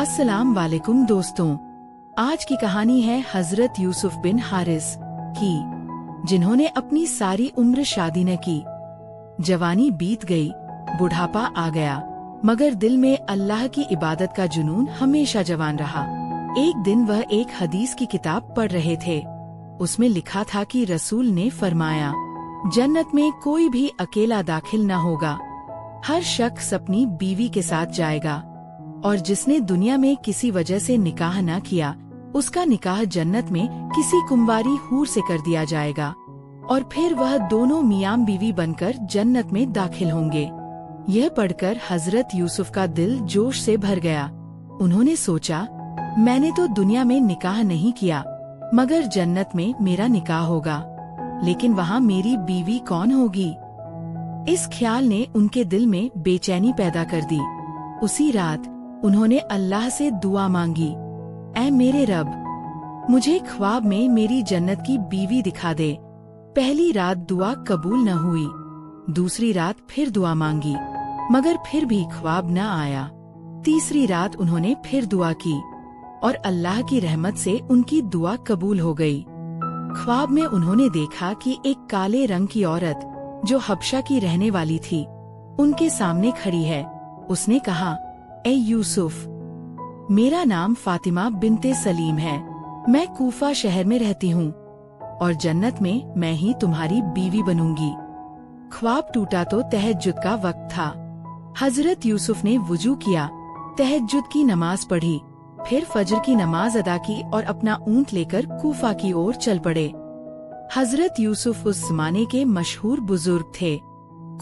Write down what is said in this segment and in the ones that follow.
अस्सलाम वालेकुम दोस्तों, आज की कहानी है हजरत यूसुफ बिन हारिस की, जिन्होंने अपनी सारी उम्र शादी न की। जवानी बीत गई, बुढ़ापा आ गया, मगर दिल में अल्लाह की इबादत का जुनून हमेशा जवान रहा। एक दिन वह एक हदीस की किताब पढ़ रहे थे। उसमें लिखा था कि रसूल ने फरमाया, जन्नत में कोई भी अकेला दाखिल न होगा, हर शख्स अपनी बीवी के साथ जाएगा, और जिसने दुनिया में किसी वजह से निकाह न किया, उसका निकाह जन्नत में किसी कुंवारी हूर से कर दिया जाएगा, और फिर वह दोनों मियां बीवी बनकर जन्नत में दाखिल होंगे। यह पढ़कर हजरत यूसुफ का दिल जोश से भर गया। उन्होंने सोचा, मैंने तो दुनिया में निकाह नहीं किया, मगर जन्नत में मेरा निकाह होगा, लेकिन वहाँ मेरी बीवी कौन होगी? इस ख्याल ने उनके दिल में बेचैनी पैदा कर दी। उसी रात उन्होंने अल्लाह से दुआ मांगी, ऐ मेरे रब, मुझे ख्वाब में मेरी जन्नत की बीवी दिखा दे। पहली रात दुआ कबूल न हुई, दूसरी रात फिर दुआ मांगी, मगर फिर भी ख्वाब न आया। तीसरी रात उन्होंने फिर दुआ की, और अल्लाह की रहमत से उनकी दुआ कबूल हो गई। ख्वाब में उन्होंने देखा कि एक काले रंग की औरत, जो हबशा की रहने वाली थी, उनके सामने खड़ी है। उसने कहा, ए यूसुफ, मेरा नाम फातिमा बिनते सलीम है, मैं कूफा शहर में रहती हूँ, और जन्नत में मैं ही तुम्हारी बीवी बनूंगी। ख्वाब टूटा तो तहज्जुद का वक्त था। हजरत यूसुफ ने वुजू किया, तहज्जुद की नमाज पढ़ी, फिर फजर की नमाज अदा की और अपना ऊंट लेकर कूफा की ओर चल पड़े। हजरत यूसुफ उस जमाने के मशहूर बुजुर्ग थे।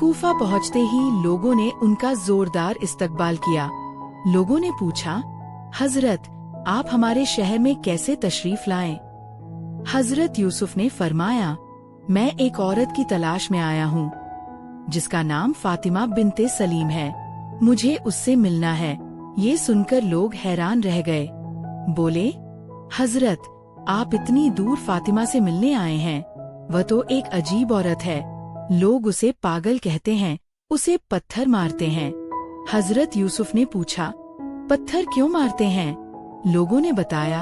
कूफा पहुँचते ही लोगों ने उनका जोरदार इस्तकबाल किया। लोगों ने पूछा, हजरत, आप हमारे शहर में कैसे तशरीफ लाएं? हजरत यूसुफ ने फरमाया, मैं एक औरत की तलाश में आया हूँ, जिसका नाम फातिमा बिनते सलीम है, मुझे उससे मिलना है। ये सुनकर लोग हैरान रह गए। बोले, हजरत, आप इतनी दूर फातिमा से मिलने आए हैं? वह तो एक अजीब औरत है, लोग उसे पागल कहते हैं, उसे पत्थर मारते हैं। हजरत यूसुफ ने पूछा, पत्थर क्यों मारते हैं? लोगों ने बताया,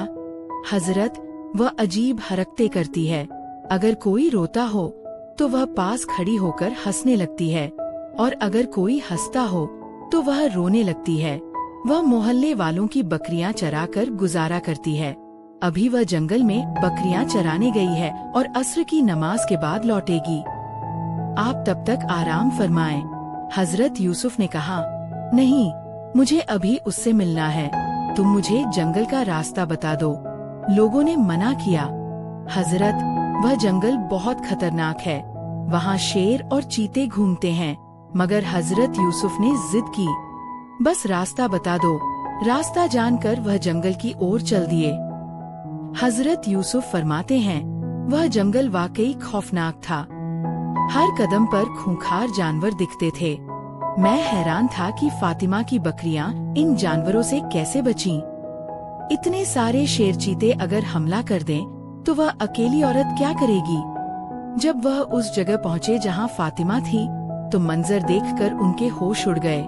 हजरत, वह अजीब हरकतें करती है, अगर कोई रोता हो तो वह पास खड़ी होकर हंसने लगती है, और अगर कोई हंसता हो तो वह रोने लगती है। वह मोहल्ले वालों की बकरियां चराकर गुजारा करती है। अभी वह जंगल में बकरियां चराने गई है और अस्र की नमाज के बाद लौटेगी। आप तब तक आराम फरमाएं। हजरत यूसुफ ने कहा, नहीं, मुझे अभी उससे मिलना है, तुम मुझे जंगल का रास्ता बता दो। लोगों ने मना किया, हजरत, वह जंगल बहुत खतरनाक है, वहाँ शेर और चीते घूमते हैं। मगर हजरत यूसुफ ने जिद की, बस रास्ता बता दो। रास्ता जानकर वह जंगल की ओर चल दिए। हजरत यूसुफ फरमाते हैं, वह जंगल वाकई खौफनाक था। हर कदम पर खूंखार जानवर दिखते थे। मैं हैरान था कि फातिमा की बकरियां इन जानवरों से कैसे बचीं। इतने सारे शेर चीते अगर हमला कर दें तो वह अकेली औरत क्या करेगी? जब वह उस जगह पहुँचे जहाँ फातिमा थी, तो मंजर देखकर उनके होश उड़ गए।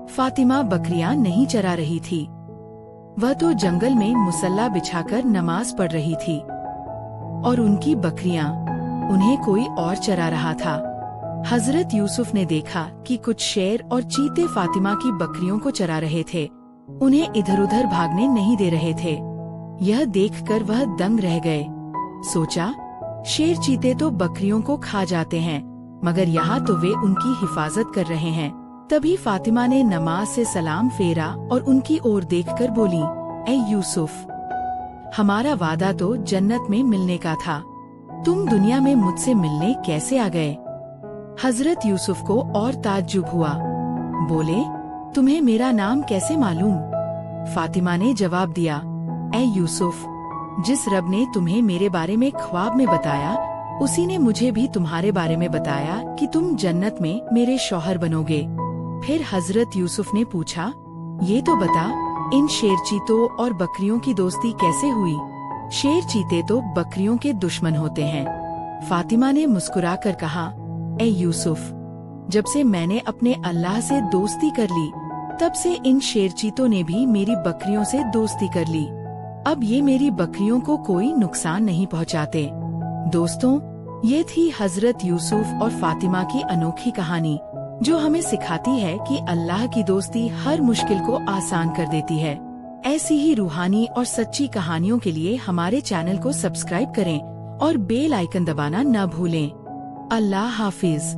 फातिमा बकरियां नहीं चरा रही थी, वह तो जंगल में मुसल्ला बिछाकर नमाज पढ़ रही थी, और उनकी बकरियां, उन्हें कोई और चरा रहा था। हजरत यूसुफ ने देखा कि कुछ शेर और चीते फातिमा की बकरियों को चरा रहे थे, उन्हें इधर उधर भागने नहीं दे रहे थे। यह देखकर वह दंग रह गए। सोचा, शेर चीते तो बकरियों को खा जाते हैं, मगर यहाँ तो वे उनकी हिफाजत कर रहे हैं। तभी फातिमा ने नमाज से सलाम फेरा और उनकी ओर देखकर बोली, ऐ यूसुफ, हमारा वादा तो जन्नत में मिलने का था, तुम दुनिया में मुझसे मिलने कैसे आ गए? हजरत यूसुफ को और ताज्जुब हुआ। बोले, तुम्हें मेरा नाम कैसे मालूम? फातिमा ने जवाब दिया, ऐ यूसुफ, जिस रब ने तुम्हें मेरे बारे में ख्वाब में बताया, उसी ने मुझे भी तुम्हारे बारे में बताया कि तुम जन्नत में मेरे शौहर बनोगे। फिर हजरत यूसुफ ने पूछा, ये तो बता, इन शेर चीतों और बकरियों की दोस्ती कैसे हुई? शेर चीते तो बकरियों के दुश्मन होते हैं। फातिमा ने मुस्कुराकर कहा, ए यूसुफ, जब से मैंने अपने अल्लाह से दोस्ती कर ली, तब से इन शेरचीतों ने भी मेरी बकरियों से दोस्ती कर ली। अब ये मेरी बकरियों को कोई नुकसान नहीं पहुंचाते। दोस्तों, ये थी हजरत यूसुफ और फातिमा की अनोखी कहानी, जो हमें सिखाती है कि अल्लाह की दोस्ती हर मुश्किल को आसान कर देती है। ऐसी ही रूहानी और सच्ची कहानियों के लिए हमारे चैनल को सब्सक्राइब करें और बेल आइकन दबाना न भूलें। अल्लाह हाफिज।